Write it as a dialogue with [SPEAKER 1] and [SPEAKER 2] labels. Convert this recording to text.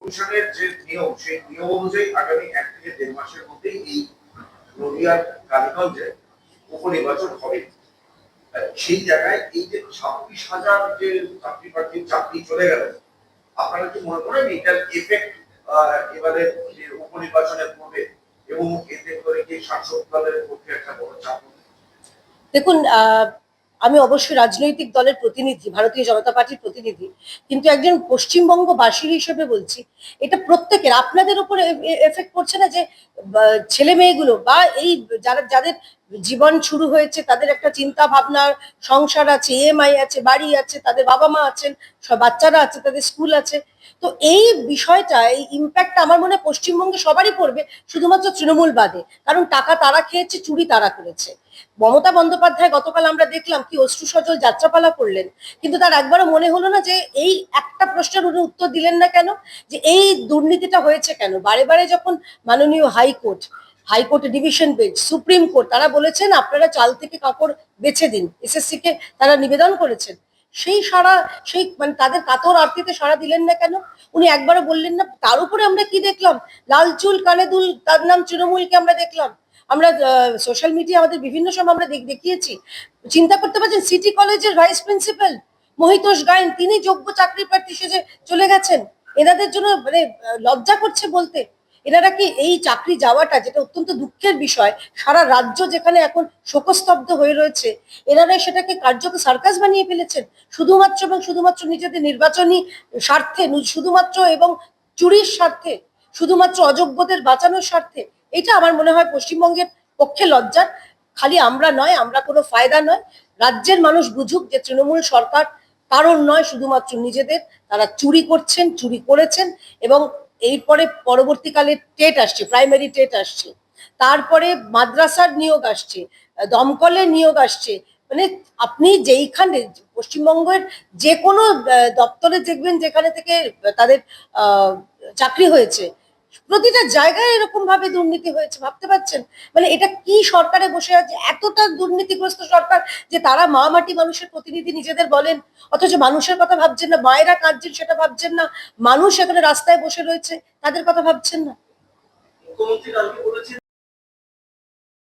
[SPEAKER 1] কমিশনের যে নিয়ম সেই নিয়ম অনুযায়ী আগামী 1 থেকে 1.5 মাসের মধ্যেই এই নদিয়ার কালীগঞ্জে উপনির্বাচন হবে। সেই জায়গায় এই যে 26,000 যে চাকরি প্রার্থীর চাকরি চলে গেল, আপনারা কি মনে করেন এটার এফেক্ট এবারে উপনির্বাচনের পূর্বে এবং এতে করে কি শাসক দলের পক্ষে একটা বড় চাপ?
[SPEAKER 2] দেখুন, আমি অবশ্যই রাজনৈতিক দলের প্রতিনিধি, ভারতীয় জনতা পার্টির প্রতিনিধি, কিন্তু একজন পশ্চিমবঙ্গবাসীর হিসেবে বলছি, এটা প্রত্যেকের, আপনাদের উপরে এফেক্ট করছে না যে ছেলে মেয়েগুলো বা এই যাদের জীবন শুরু হয়েছে, তাদের একটা চিন্তা ভাবনা, সংসার আছে, ইএমআই আছে, বাড়ি আছে, তাদের বাবা মা আছেন, সব বাচ্চারা আছে, তাদের স্কুল আছে। তো এই বিষয়টা, এই ইম্প্যাক্টটা আমার মনে হয় পশ্চিমবঙ্গে সবারই পড়বে, শুধুমাত্র তৃণমূল বাদে। কারণ টাকা তারা খেয়েছে, চুরি তারা করেছে। মমতা বন্দ্যোপাধ্যায় গতকাল আমরা দেখলাম কি অশ্রু সজল যাত্রাপালা করলেন, কিন্তু তার একবারও মনে হলো না যে এই একটা প্রশ্নের উনি উত্তর দিলেন না কেন, যে এই দুর্নীতিটা হয়েছে কেন। বারে বারে যখন মাননীয় high court division bench, supreme court তারা বলেছেন আপনারা চাল থেকে কাপড় বেছে দিন, এসএসসি কে তারা নিবেদন করেছেন, সেই মানে তাদের কাতর আরতিতে সাড়া দিলেন না কেন, উনি একবারও বললেন না। তার উপরে আমরা কি দেখলাম, লাল চুল কানে দুল, তার নাম তৃণমূলকে আমরা দেখলাম। আমরা সোশ্যাল মিডিয়া আমাদের বিভিন্ন সময় আমরা দেখিয়েছি। চিন্তা করতে পারছেন, সিটি কলেজের ভাইস প্রিন্সিপাল মহিতোষ গায়েন, তিনি যোগ্য চাকরি প্রার্থী সেজে চলে গেছেন। এনাদের জন্য মানে লজ্জা করছে বলতে। এনারা কি এই চাকরি যাওয়াটা, যেটা অত্যন্ত দুঃখের বিষয়, সারা রাজ্য যেখানে এখন শোকস্তব্ধ হয়ে রয়েছে, এনারা সেটাকে কার্যত সার্কাস বানিয়ে ফেলেছেন, শুধুমাত্র এবং শুধুমাত্র নিজেদের নির্বাচনী স্বার্থে, শুধুমাত্র এবং চুরির স্বার্থে, শুধুমাত্র অযোগ্যদের বাঁচানোর স্বার্থে। এটা আমার মনে হয় পশ্চিমবঙ্গের পক্ষে লজ্জার। খালি আমরা নয়, আমরা কোনো ফায়দা নয়, রাজ্যের মানুষ বুঝুক যে তৃণমূল সরকার কারণ নয়, শুধুমাত্র নিজেদের। তারা চুরি করছেন, চুরি করেছেন। এবং এরপরে পরবর্তীকালে টেট আসছে, প্রাইমারি টেট আসছে, তারপরে মাদ্রাসার নিয়োগ আসছে, দমকলের নিয়োগ আসছে। মানে আপনি যেইখানে পশ্চিমবঙ্গের যে কোনো দপ্তরে দেখবেন যেখানে থেকে তাদের চাকরি হয়েছে, প্রতিটা জায়গায় এরকম ভাবে দুর্নীতি হয়েছে। ভাবতে পারছেন মানে এটা কি সরকারে বসে আছে, এতটা দুর্নীতিগ্রস্ত সরকার, যে তারা মা মাটি মানুষের প্রতিনিধি নিজেদের বলেন, অথচ মানুষের কথা ভাবছেন না। মায়েরা কাঁদছেন সেটা ভাবছেন না, মানুষ এখানে রাস্তায় বসে রয়েছে তাদের কথা ভাবছেন না।
[SPEAKER 1] মুখ্যমন্ত্রী কালকে বলেছেন